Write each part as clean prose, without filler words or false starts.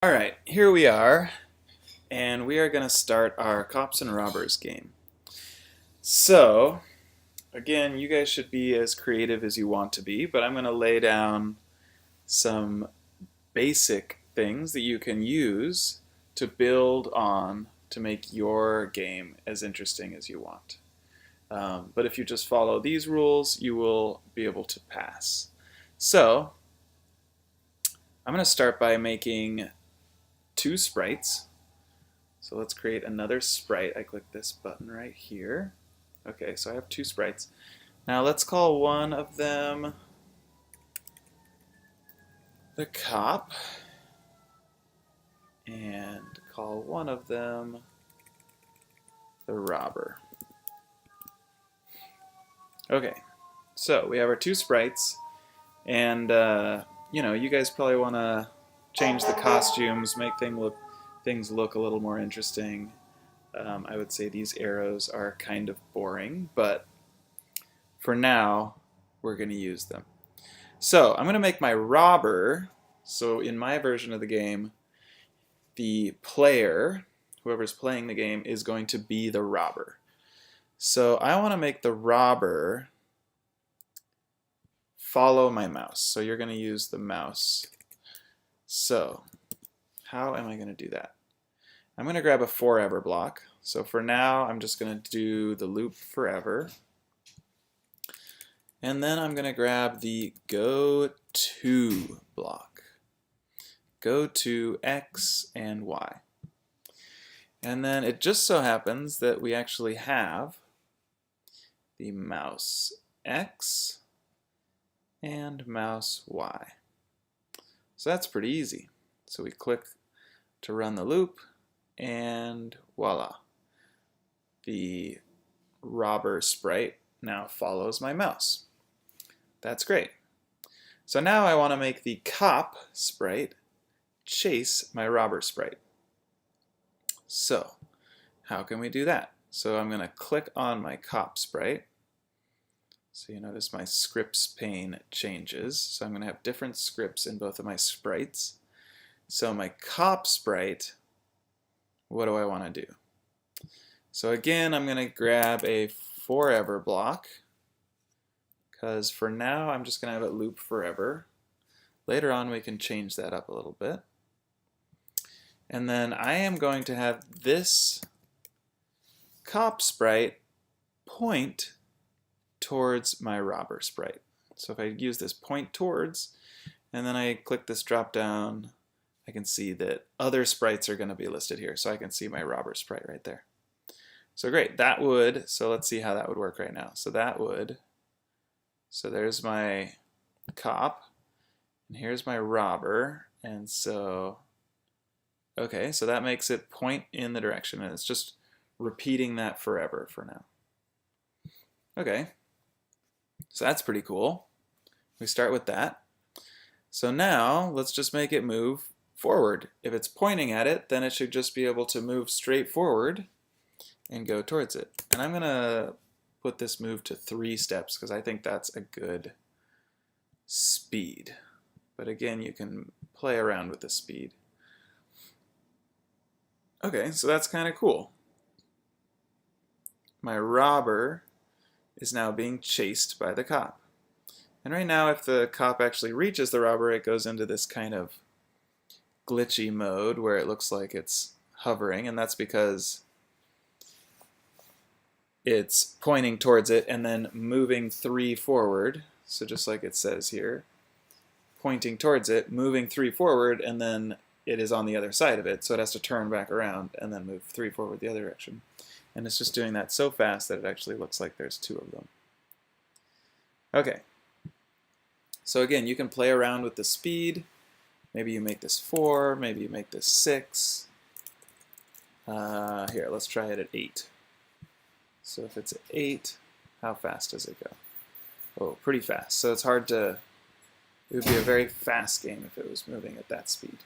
Alright, here we are, and we are going to start our Cops and Robbers game. So, again, you guys should be as creative as you want to be, but I'm going to lay down some basic things that you can use to build on to make your game as interesting as you want. But if you just follow these rules, you will be able to pass. So, I'm going to start by making two sprites. So let's create another sprite. I click this button right here. Okay, so I have two sprites. Now let's call one of them the cop and call one of them the robber. Okay, so we have our two sprites, and you guys probably want to change the costumes, make things look a little more interesting. I would say these arrows are kind of boring, but for now, we're going to use them. So I'm going to make my robber. So in my version of the game, the player, whoever's playing the game, is going to be the robber. So I want to make the robber follow my mouse. So you're going to use the mouse. So how am I going to do that? I'm going to grab a forever block. So for now, I'm just going to do the loop forever. And then I'm going to grab the go to block. Go to X and Y. And then it just so happens that we actually have the mouse X and mouse Y. So that's pretty easy. So we click to run the loop, and voila. The robber sprite now follows my mouse. That's great. So now I want to make the cop sprite chase my robber sprite. So how can we do that? So I'm going to click on my cop sprite. So you notice my scripts pane changes. So I'm going to have different scripts in both of my sprites. So my cop sprite, what do I want to do? So again, I'm going to grab a forever block, because for now I'm just going to have it loop forever. Later on we can change that up a little bit. And then I am going to have this cop sprite point towards my robber sprite. So if I use this point towards, and then I click this drop down, I can see that other sprites are going to be listed here. So I can see my robber sprite right there. So great, so let's see how that would work right now. So there's my cop, and here's my robber, and so, okay, so that makes it point in the direction, and it's just repeating that forever for now. Okay, so that's pretty cool. We start with that. So now, let's just make it move forward. If it's pointing at it, then it should just be able to move straight forward and go towards it. And I'm going to put this move to 3 steps because I think that's a good speed. But again, you can play around with the speed. Okay, so that's kind of cool. My robber is now being chased by the cop. And right now, if the cop actually reaches the robber, it goes into this kind of glitchy mode where it looks like it's hovering, and that's because it's pointing towards it and then moving 3 forward. So just like it says here, pointing towards it, moving 3 forward, and then it is on the other side of it, so it has to turn back around and then move 3 forward the other direction. And it's just doing that so fast that it actually looks like there's 2 of them. Okay. So again, you can play around with the speed. Maybe you make this 4, maybe you make this 6. Here, let's try it at 8. So if it's at 8, how fast does it go? Oh, pretty fast. So it's hard to, it would be a very fast game if it was moving at that speed.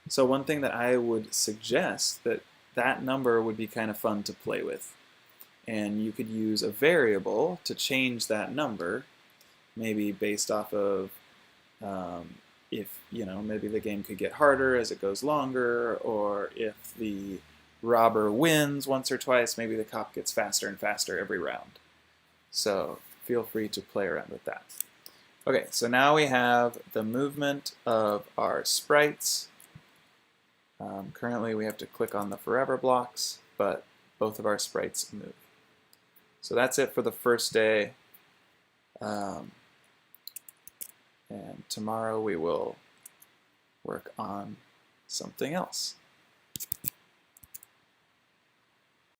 So one thing that I would suggest, that number would be kind of fun to play with. And you could use a variable to change that number, maybe based off of if, maybe the game could get harder as it goes longer, or if the robber wins once or twice, maybe the cop gets faster and faster every round. So feel free to play around with that. Okay, so now we have the movement of our sprites. Currently we have to click on the forever blocks, but both of our sprites move. So that's it for the first day. And tomorrow we will work on something else.